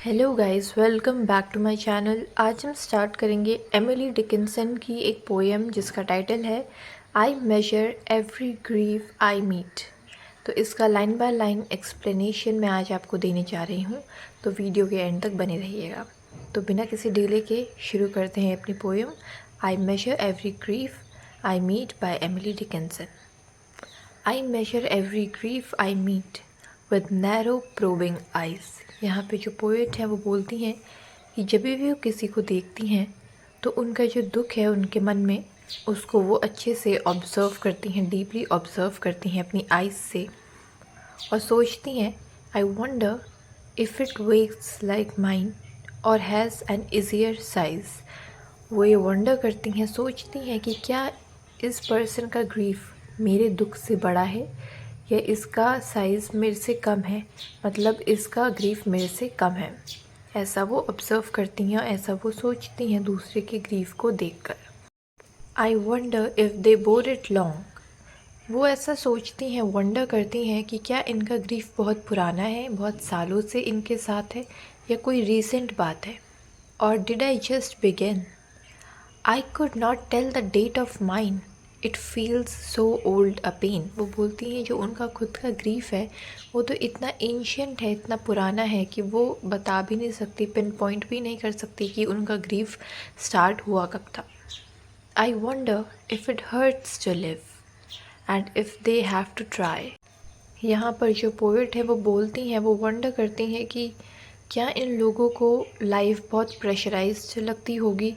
Hello guys, welcome back to my channel. आज हम start करेंगे एमिली डिकिंसन की एक पोएम जिसका टाइटल है I measure every grief I meet. तो इसका लाइन बाय लाइन एक्सप्लेनेशन मैं आज आपको देने जा रही हूँ, तो वीडियो के एंड तक बने रहिएगा। तो बिना किसी डिले के शुरू करते हैं अपनी poem I measure every grief I meet by Emily Dickinson. I measure every grief I meet with narrow probing eyes। यहाँ पे जो पोएट हैं वो बोलती हैं कि जब भी वो किसी को देखती हैं तो उनका जो दुख है उनके मन में, उसको वो अच्छे से ऑब्ज़र्व करती हैं, डीपली ऑब्ज़र्व करती हैं अपनी आइज़ से, और सोचती हैं आई wonder if it wakes like mine और हैज़ एन इजियर साइज़। वो ये वंडर करती हैं, सोचती हैं कि क्या इस पर्सन का ग्रीफ मेरे दुख से बड़ा है या इसका साइज़ मेरे से कम है, मतलब इसका ग्रीफ मेरे से कम है। ऐसा वो ऑब्ज़र्व करती हैं, ऐसा वो सोचती हैं दूसरे के ग्रीफ को देखकर। आई wonder if they bore it long. वो ऐसा सोचती हैं, वंडर करती हैं कि क्या इनका ग्रीफ बहुत पुराना है, बहुत सालों से इनके साथ है, या कोई रीसेंट बात है। और did I just begin. I could not tell the date of mine, it feels so old a pain. वो बोलती हैं जो उनका खुद का ग्रीफ है वो तो इतना एंशियंट है, इतना पुराना है कि वो बता भी नहीं सकती, पिन पॉइंट भी नहीं कर सकती कि उनका ग्रीफ स्टार्ट हुआ कब था। I wonder if it hurts to live and if they have to try. यहाँ पर जो पोएट है वो बोलती हैं, वो वंडर करती हैं कि क्या इन लोगों को लाइफ बहुत प्रेशराइज्ड लगती होगी,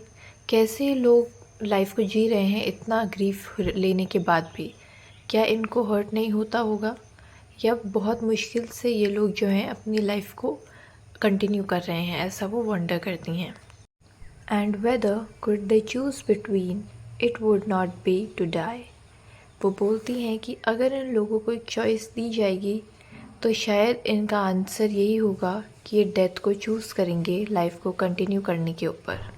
कैसे लोग लाइफ को जी रहे हैं इतना ग्रीफ लेने के बाद भी, क्या इनको हर्ट नहीं होता होगा, या बहुत मुश्किल से ये लोग जो हैं अपनी लाइफ को कंटिन्यू कर रहे हैं, ऐसा वो वंडर करती हैं। And whether could they choose between it would not be to die. वो बोलती हैं कि अगर इन लोगों को एक चॉइस दी जाएगी तो शायद इनका आंसर यही होगा कि ये डेथ को चूज़ करेंगे लाइफ को कंटिन्यू करने के ऊपर।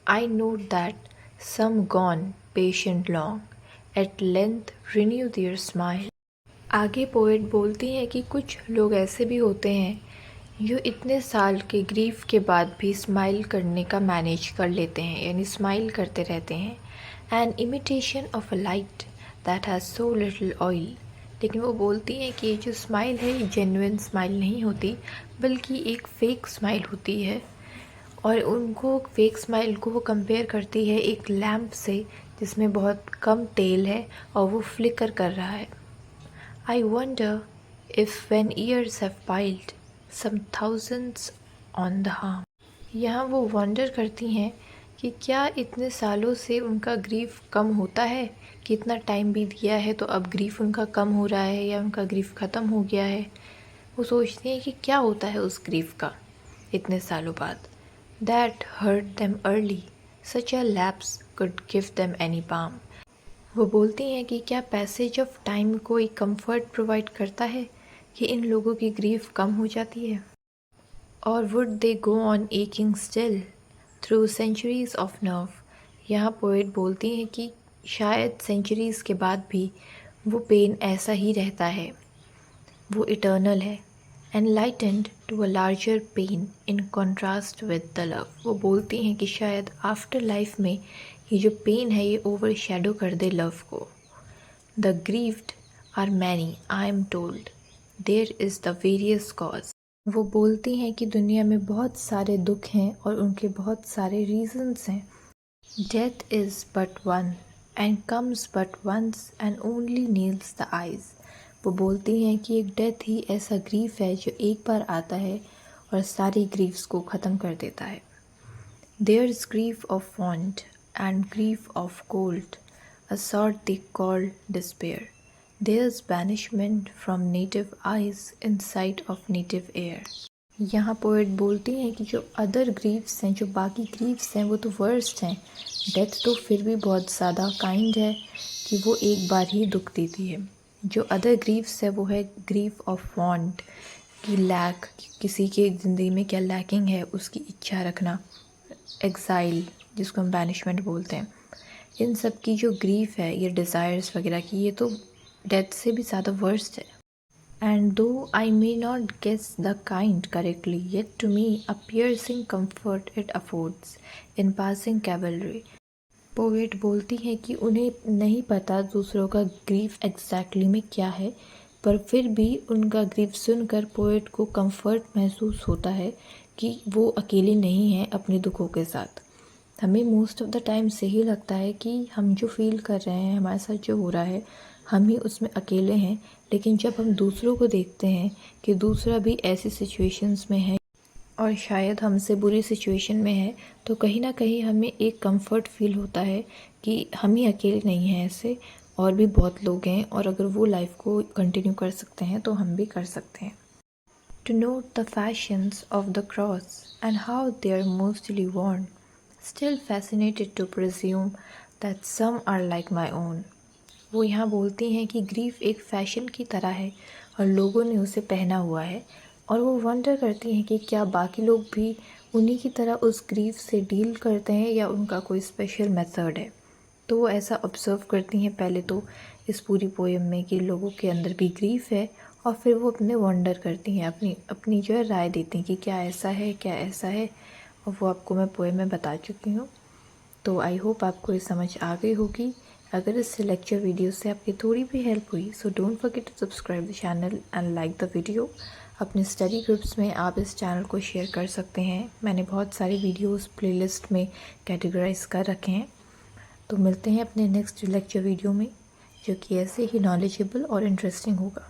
I note that some gone patient long at length renew their smile. आगे पोएट बोलती हैं कि कुछ लोग ऐसे भी होते हैं जो इतने साल के ग्रीफ के बाद भी स्माइल करने का मैनेज कर लेते हैं, यानी स्माइल करते रहते हैं। An imitation of a light that has so little oil. लेकिन वो बोलती हैं कि ये जो स्माइल है ये जेन्युइन स्माइल नहीं होती, बल्कि एक फ़ेक स्माइल होती है। और उनको फेक स्माइल को वो कंपेयर करती है एक लैम्प से जिसमें बहुत कम तेल है और वो फ्लिकर कर रहा है। I wonder if when years have piled some thousands on the harm. यहाँ वो वंडर करती हैं कि क्या इतने सालों से उनका ग्रीफ कम होता है, कि इतना टाइम बीत गया है तो अब ग्रीफ उनका कम हो रहा है या उनका ग्रीफ ख़त्म हो गया है। वो सोचती हैं कि क्या होता है उस ग्रीफ का इतने सालों बाद। That hurt them early such a lapse could give them any balm. वो बोलती हैं कि क्या पैसेज ऑफ टाइम कोई कंफर्ट प्रोवाइड करता है कि इन लोगों की ग्रीफ कम हो जाती है। और would they go on aching still through centuries of nerve. यहाँ पोएट बोलती हैं कि शायद सेंचुरीज़ के बाद भी वो पेन ऐसा ही रहता है, वो इटर्नल है। Enlightened to a larger pain in contrast with the love. वो बोलती हैं कि शायद आफ्टर लाइफ में ये जो पेन है ये ओवर शेडो कर दे लव को। The grieved are many I am told there is the various cause. वो बोलती हैं कि दुनिया में बहुत सारे दुख हैं और उनके बहुत सारे रीजंस हैं। Death is but one and comes but once and only nails the eyes. वो बोलती हैं कि एक डेथ ही ऐसा ग्रीफ है जो एक बार आता है और सारी ग्रीफ्स को ख़त्म कर देता है। There is grief of want and grief of cold a sort they call despair. There is banishment from native eyes in sight of native air. यहाँ पोएट बोलती हैं कि जो अदर ग्रीफ्स हैं, जो बाकी ग्रीफ्स हैं वो तो वर्स्ट हैं, डेथ तो फिर भी बहुत ज़्यादा काइंड है कि वो एक बार ही दुख देती है। जो अदर ग्रीफ्स है वो है ग्रीफ ऑफ वांट, कि लैक, किसी के ज़िंदगी में क्या लैकिंग है उसकी इच्छा रखना, एग्ज़ाइल जिसको हम बैनिशमेंट बोलते हैं। इन सब की जो ग्रीफ है ये डिज़ायर्स वगैरह की, ये तो डेथ से भी ज़्यादा वर्स्ट है। And though I may not guess the kind correctly, yet to me a piercing comfort it affords in passing cavalry. Poet बोलती हैं कि उन्हें नहीं पता दूसरों का ग्रीफ एग्जैक्टली में क्या है, पर फिर भी उनका ग्रीफ सुनकर पोएट को कंफर्ट महसूस होता है कि वो अकेले नहीं हैं अपने दुखों के साथ। हमें मोस्ट ऑफ द टाइम से ही लगता है कि हम जो फील कर रहे हैं, हमारे साथ जो हो रहा है, हम ही उसमें अकेले हैं। लेकिन जब हम दूसरों को देखते हैं कि दूसरा भी ऐसी सिचुएशंस में है और शायद हमसे बुरी सिचुएशन में है, तो कहीं ना कहीं हमें एक कंफर्ट फील होता है कि हम ही अकेले नहीं हैं, ऐसे और भी बहुत लोग हैं, और अगर वो लाइफ को कंटिन्यू कर सकते हैं तो हम भी कर सकते हैं। To note the fashions of the cross and how they are mostly worn, still fascinated to presume that some are like my own. वो यहाँ बोलती हैं कि ग्रीफ एक फ़ैशन की तरह है और लोगों ने उसे पहना हुआ है, और वो वंडर करती हैं कि क्या बाकी लोग भी उन्हीं की तरह उस ग्रीफ से डील करते हैं या उनका कोई स्पेशल मेथड है। तो वो ऐसा ऑब्ज़र्व करती हैं पहले तो इस पूरी पोएम में कि लोगों के अंदर भी ग्रीफ है, और फिर वो अपने वंडर करती हैं, अपनी अपनी जो है राय देती हैं कि क्या ऐसा है, क्या ऐसा है, और वो आपको मैं पोएम में बता चुकी हूँ। तो आई होप आपको ये समझ आ गई होगी। अगर इस लेक्चर वीडियो से आपकी थोड़ी भी हेल्प हुई, so don't forget to subscribe the channel and like the video. अपने स्टडी ग्रुप्स में आप इस चैनल को शेयर कर सकते हैं। मैंने बहुत सारे वीडियोस प्लेलिस्ट में कैटेगराइज कर रखे हैं। तो मिलते हैं अपने नेक्स्ट लेक्चर वीडियो में, जो कि ऐसे ही नॉलेजेबल और इंटरेस्टिंग होगा।